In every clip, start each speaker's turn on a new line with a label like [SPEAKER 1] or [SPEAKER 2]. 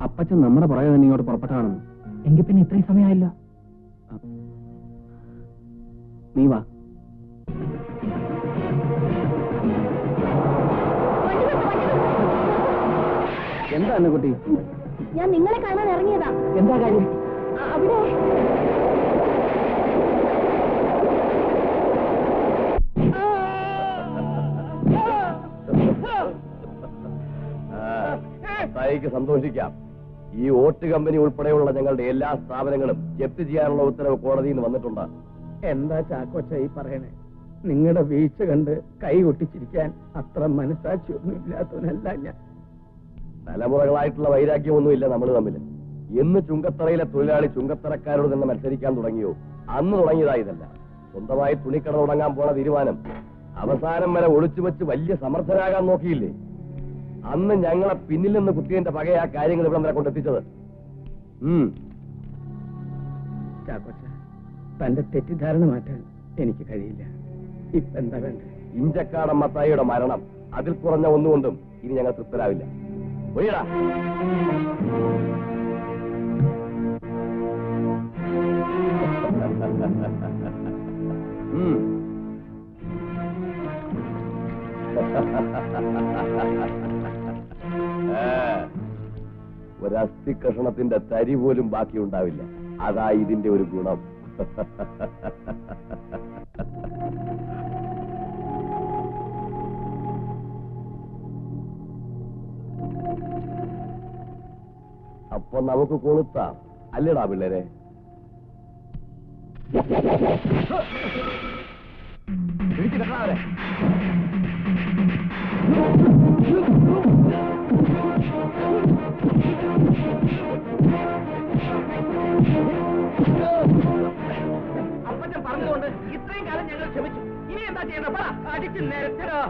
[SPEAKER 1] അപ്പച്ചൻ നമ്മുടെ പുറകെ തന്നെ ഇങ്ങോട്ട് പുറപ്പെട്ടതാണെന്ന്.
[SPEAKER 2] എങ്കിൽ പിന്നെ ഇത്രയും സമയമായില്ല.
[SPEAKER 1] നീ വാ. എന്താ അന്നക്കുട്ടി?
[SPEAKER 3] ഞാൻ നിങ്ങളെ കാണാൻ ഇറങ്ങിയതാ.
[SPEAKER 2] എന്താ കാര്യം?
[SPEAKER 3] അവിടെ
[SPEAKER 4] സന്തോഷിക്കാം. ഈ വോട്ട് കമ്പനി ഉൾപ്പെടെയുള്ള ഞങ്ങളുടെ എല്ലാ സ്ഥാപനങ്ങളും ജപ്തി ചെയ്യാനുള്ള ഉത്തരവ് കോടതിയിൽ നിന്ന് വന്നിട്ടുണ്ട്.
[SPEAKER 2] എന്താ ചാക്കോച്ച ഈ പറയണേ? നിങ്ങളുടെ വീഴ്ച കണ്ട് കൈ കൊട്ടിച്ചിരിക്കാൻ അത്ര മനസാക്ഷിയൊന്നും ഇല്ലാത്തവനല്ല ഞാൻ.
[SPEAKER 4] തലമുറകളായിട്ടുള്ള വൈരാഗ്യമൊന്നുമില്ല നമ്മൾ തമ്മിൽ. എന്ന് ചുങ്കത്തറയിലെ തൊഴിലാളി ചുങ്കത്തറക്കാരോട് തന്നെ മത്സരിക്കാൻ തുടങ്ങിയോ അന്ന് തുടങ്ങിയതാ ഇതല്ല. സ്വന്തമായി തുണിക്കട തുടങ്ങാൻ പോണ തീരുമാനം അവസാനം വരെ ഒളിച്ചു വെച്ച് വലിയ സമർത്ഥരാകാൻ നോക്കിയില്ലേ? അന്ന് ഞങ്ങളെ പിന്നിൽ നിന്ന് കുത്തിയതിന്റെ പകയാ കാര്യങ്ങൾ ഇവിടെ വരെ കൊണ്ടെത്തിച്ചത്.
[SPEAKER 2] ചാക്കോച്ച, തന്റെ തെറ്റിദ്ധാരണ മാറ്റാൻ എനിക്ക് കഴിയില്ല. ഇപ്പൊ എന്താ വേണ്ടത്?
[SPEAKER 4] ഇഞ്ചക്കാടൻ മത്തായിയുടെ മരണം, അതിൽ കുറഞ്ഞ ഒന്നുകൊണ്ടും ഇനി ഞങ്ങൾ തൃപ്തരാവില്ല. ഒയ്യടാ. ഒരസ്ഥി കഷണത്തിന്റെ തരി പോലും ബാക്കിയുണ്ടാവില്ല. അതാ ഇതിന്റെ ഒരു ഗുണം. അപ്പൊ നമുക്ക് കൊളുത്താം അല്ലേടാ പിള്ളേരെ? പിടിച്ചിട്ടാവരെ
[SPEAKER 2] അപ്പച്ചൻ പറഞ്ഞതുകൊണ്ട് ഇത്രയും കാലം ഞങ്ങൾ ക്ഷമിച്ചു. ഇനി എന്താ ചെയ്യണം? അടിച്ചു നേരത്തരോ.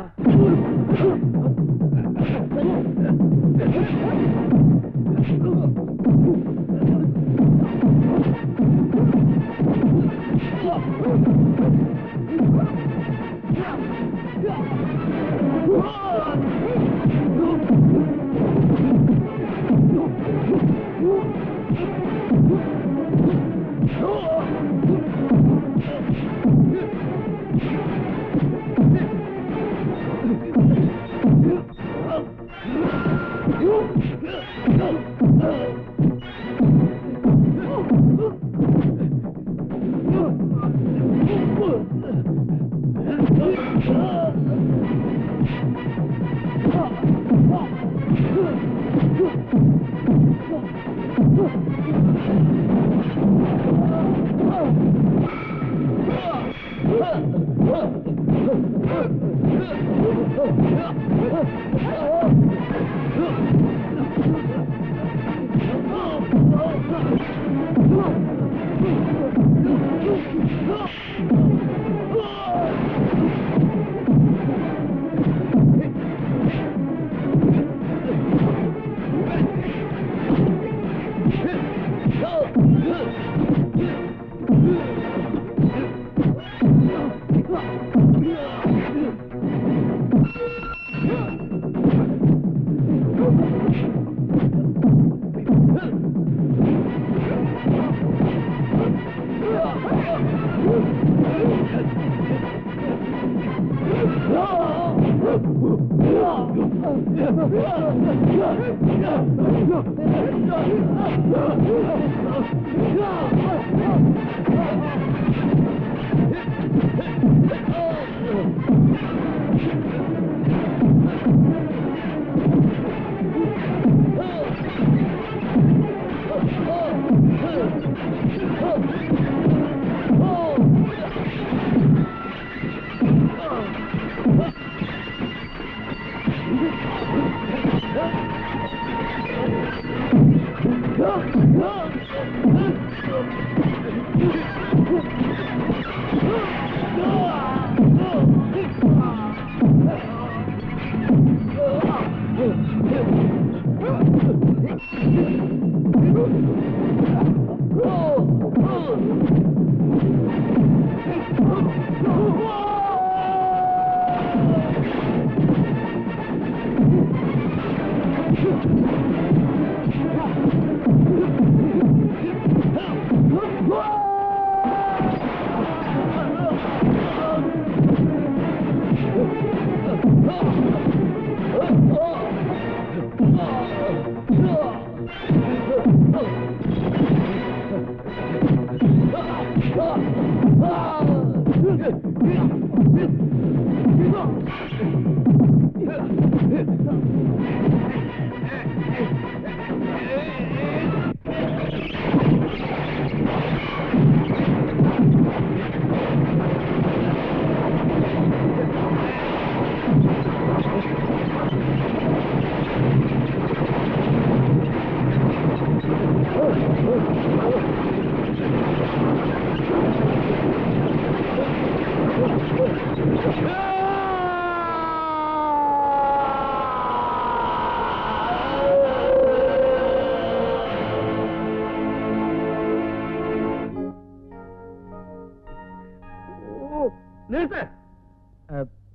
[SPEAKER 2] നിർത്ത്.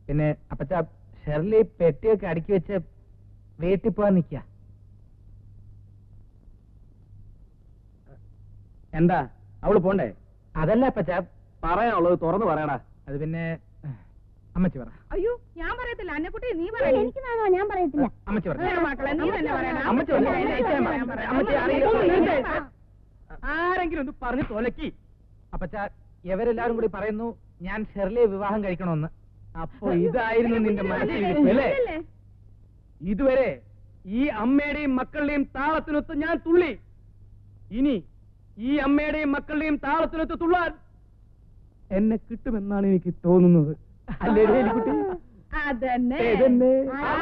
[SPEAKER 2] പിന്നെ അപ്പച്ച ഷെർലി പെട്ടിയൊക്കെ അടുക്കി വെച്ച് വീട്ടിൽ പോവാൻ നിക്ക. എന്താ അവള് പോണ്ടേ? അതല്ല അപ്പച്ച,
[SPEAKER 1] പറയാനുള്ളത് തുറന്നു പറയടാ.
[SPEAKER 2] അത് പിന്നെ അമ്മച്ചി പറ.
[SPEAKER 5] അയ്യോ ഞാൻ പറയത്തില്ല, അന്നക്കുട്ടി നീ
[SPEAKER 3] ഏയ്,
[SPEAKER 5] പറയണേ.
[SPEAKER 3] എനിക്ക് നാണോ, ഞാൻ പറയത്തില്ല.
[SPEAKER 2] അമ്മച്ചി പറ.
[SPEAKER 5] മക്കളെ നീ തന്നെ പറയണം.
[SPEAKER 2] അമ്മച്ചി പറ. അമ്മച്ചി അറിയില്ല.
[SPEAKER 5] ആ.
[SPEAKER 2] ആരെങ്കിലും ഒന്ന് പറഞ്ഞു തോലക്കി. അപ്പച്ച ഇവരെല്ലാരും കൂടി പറയുന്നു ഞാൻ ഷെർലിയെ വിവാഹം കഴിക്കണമെന്ന്. അപ്പൊ ഇതായിരുന്നു നിന്റെ മനസ്സിൽ അല്ലേ?
[SPEAKER 5] ഇതല്ലേ?
[SPEAKER 2] ഇതുവരെ ഈ അമ്മയുടെയും മക്കളുടെയും താളത്തിനൊത്ത് ഞാൻ തുള്ളി. ഇനി ഈ അമ്മയുടെയും മക്കളുടെയും താളത്തിനൊത്ത് തുള്ളാൻ എന്നെ കിട്ടുമെന്നാണ് എനിക്ക് തോന്നുന്നത്. അല്ലേ എലിക്കുട്ടി?
[SPEAKER 5] അതന്നെ.
[SPEAKER 2] ഇതന്നെ.
[SPEAKER 3] ആ,